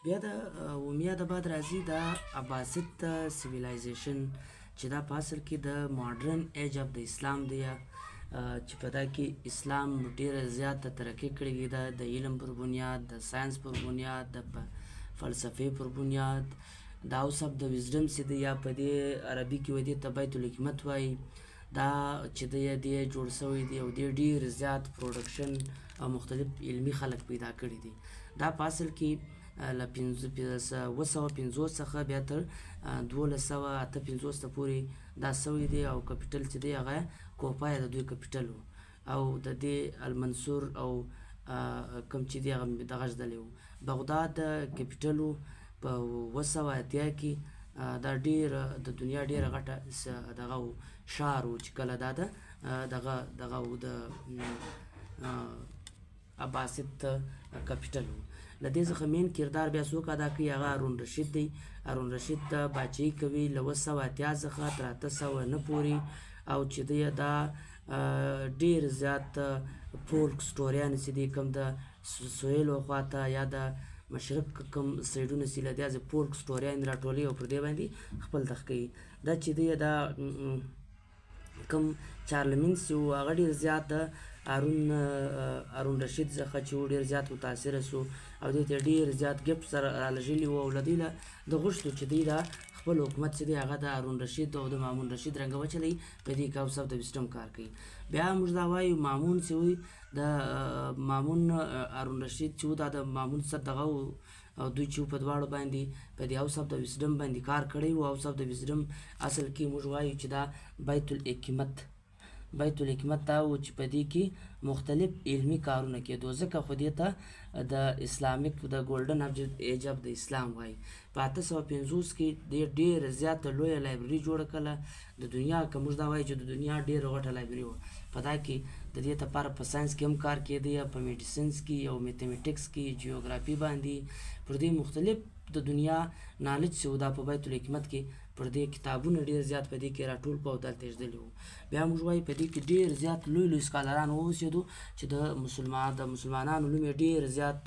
بیا د امیه د بعد راځي دا عباسد سیویلایزیشن چې دا په اصل کې د ماډرن ایج اف د اسلام دی چې په دا کې اسلام ډیره زیاته ترقي کړې ده د علم پر بنیاد د ساینس پر بنیاد د فلسفې پر بنیاد دا اوس اف د وزډم چې دی یا په دې عربي کې ودې ته بیت الحکمت وایي دا چې دی جوړ شوی دی او دی ډیر زیات پروډکشن او مختلف علمي خلک پیدا کړي دي دا په اصل کې له 1550 څخه بیا تر 1258 ته پورې دا سوی دی او کپیټل چې دی هغه کوپا د دوی کپیټل او د دې المنصور او کوم چې دی هغه دغه ځدلی و بغداد کپیټل په 280 کې دا ډیر د دنیا ډیره غټه دغه ښار و چې کله دا دغه د عباسد کپیټل و له دې څخه مین کردار بیا څوک ادا کوي هغه هارون رشید دی هارون رشید باچهي کوي له 280 څخه تر 809 پورې او چې دی دا ډیر زیات فولک سټوریان چې دی کوم د سویلو خواته یا د مشرق کوم سایډونه چې له دې فولک سټوریان راټولوي او پر دې باندې خپل تخ کوي دا چې دی دا کوم چارلمینز چې و هغه ډېر زیات د هارون رشید څخه چې و ډېر زیات متاثره سو او دې ته ډېر زیات ګفت سره رالږلي وو او له دوی له د غوښتو چې دوی دا خپل حکومت چې دی هغه د هارون رشید او د مامون رشید رنګه وچلوي په دې کې هاوس اف د وسډم کار کوي بیا موږ دا وایو مامون چې وي د مامون هارون رشید چې و دا د مامون سره دغه او دوی چې په دواړو باندې په دې هاوس اف د وسډم باندې کار کړی و هاوس اف د وسډم اصل کې موږ وایو چې دا بیت الحکمت دا و چې په دې کې مختلف علمي کارونه کېدو ځکه خو دې ته د اسلامیک د ګولډن ایج اف د اسلام وایي په 850 کې دې ډېره زیاته لویه لایبرري جوړه کړله د دنیا که موږ دا وایو چې د دنیا ډېره غټه لایبرري وه په دا کې د دې لپاره په ساینس کې هم کار کېده په میډیسنس کې او میتھمیټکس کې جیوګرافي باندې پر دې مختلف د دنیا نالج چې و دا په بیت الحکمت کې پر دې کتابونه ډېر زیات په دې کې راټول کړو او دلته ایږدلي وو بیا موږ وایو په دې کې ډېر زیات لوی سکالران واوسېدو چې د مسلمانانو نوم یې ډېر زیات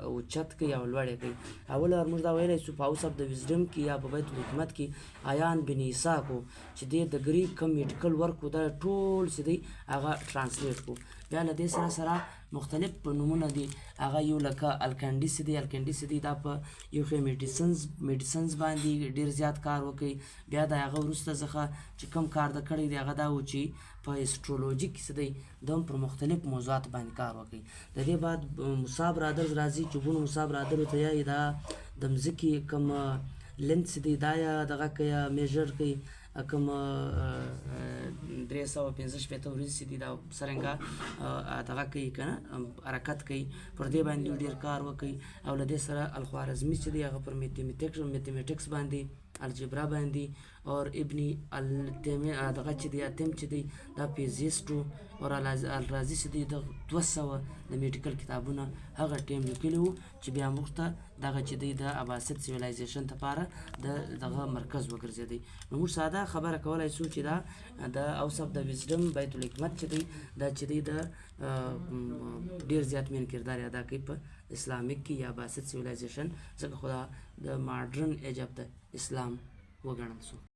اوچت کوي او لوړ یې کوي اول موږ دا ویلی سو په هاوس اف د وزډم کې یا په بیت الحکمت کې ایان بن عیسی کو چې دی د ګریک کم میډیکل ورک و دا ټول چې دی هغه ټرانسلیټ کو بیا له دې سره مختلف نومونه دي هغه یو لکه الکندیس دی دا په یو ښه میډیسنز باندې ډېر زیات کار وکړي بیا د هغه وروسته څخه چې کوم کار د کړی دی هغه دا و چې په اسټرولوژي کې څه دی د هم پر مختلف موضوعاتو باندې کار وکړي د دې بعد موسی برادرز راځي چې بونو موسی برادرو ته یایي دا د مځکې کوم لینس دی دا یا دغه کوي میژر کوي کوم 365 ورځې چې دي دا څرنګه دغه کوي که نه حرکت کوي پر دې باندې ډېر کار وکوي او له دې سره الخوارزمي چې دی هغه پر میتھمیټکس باندې الجبرا باندې اور ابن دغه چې دی اتم چې دی دا فیزیسټ و اور الرازي چې دی د 200 د میډیکل کتابونه هغه ټیم لیکلي وو چې بیا موږ ته دغه چې دی د عباسد سیویلایزیشن لپاره دغه مرکز وګرځېدی نو موږ ساده خبره کولی شو چې دا د هاوس اف د وزډم بیت الحکمت چې دی دا چې دی د ډېر زیات مین کردار ادا کوي په اسلامیک کې یا عباسد سیویلایزیشن ځکه خو دا د ماډرن ایج اف د اسلام وګڼل شو